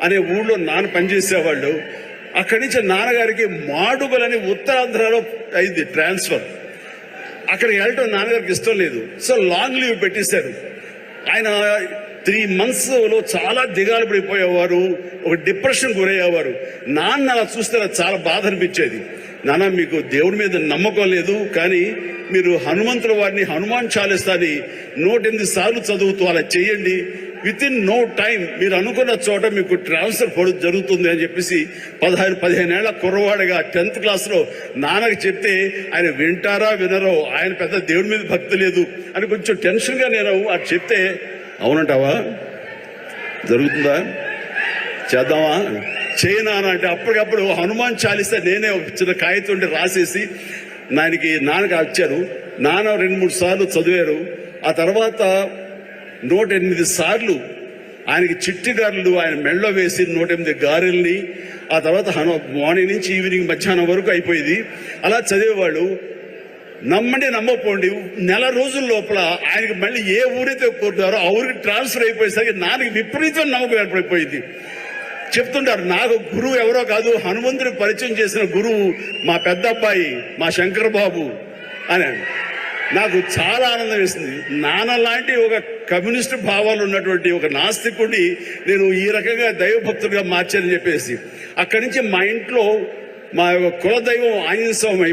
అనే ఊళ్ళో నాన్న పనిచేసేవాళ్ళు. అక్కడి నుంచి నాన్నగారికి మాడుగులని ఉత్తరాంధ్రలో అయింది ట్రాన్స్ఫర్. అక్కడికి వెళ్ళటం నాన్నగారికి ఇష్టం లేదు. సో లాంగ్ లీవ్ పెట్టేశారు. ఆయన 3 monthsలో చాలా దిగాలు పడిపోయేవారు, ఒక డిప్రెషన్ గురయ్యేవారు. నాన్న అలా చూస్తే చాలా బాధ అనిపించేది. నాన్న, మీకు దేవుడి మీద నమ్మకం లేదు, కానీ మీరు హనుమంతుల వారిని హనుమాన్ చాలీసాని 108 సార్లు చదువుతూ అలా చేయండి. విత్ ఇన్ నో టైం మీరు అనుకున్న చోట మీకు ట్రాన్స్ఫర్ జరుగుతుంది అని చెప్పేసి 15 ఏళ్ల కుర్రవాడిగా 10th క్లాస్లో నాన్నకి చెప్తే ఆయన వింటారా వినరో, ఆయన పెద్ద దేవుడి మీద భక్తి లేదు అని కొంచెం టెన్షన్గా నేను అది చెప్తే, అవునంటావా, జరుగుతుందా, చేద్దామా, చేయనా అంటే అప్పటికప్పుడు హనుమాన్ చాలీసా నేనే ఒక చిన్న కాగితం రాసేసి నాన్నకి వచ్చారు. నాన్న 2-3 సార్లు చదివారు. ఆ తర్వాత 108 సార్లు ఆయనకి చిట్టి గారెలు ఆయన మెడలో వేసి 108 గారెల్ని, ఆ తర్వాత మార్నింగ్ నుంచి ఈవినింగ్ మధ్యాహ్నం వరకు అయిపోయింది. అలా చదివేవాళ్ళు. నమ్మండి నమ్మకపోండి, 1 నెల రోజుల లోపల ఆయనకి మళ్ళీ ఏ ఊరైతే కోరుతారో ఆ ఊరికి ట్రాన్స్ఫర్ అయిపోయేసరికి నాన్నకి విపరీతం నమ్మకం ఏర్పడిపోయింది. చెప్తుంటారు, నాకు గురువు ఎవరో కాదు, హనుమంతుడికి పరిచయం చేసిన గురువు మా పెద్ద అబ్బాయి, మా శంకర్ బాబు అని. నాకు చాలా ఆనందం వేసింది. నాన్న లాంటి ఒక కమ్యూనిస్టు భావాలు ఉన్నటువంటి ఒక నాస్తికుడిని నేను ఈ రకంగా దైవభక్తుడిగా మార్చానని చెప్పేసి అక్కడి నుంచి మా ఇంట్లో మా కులదైవం ఆంజనేయ స్వామి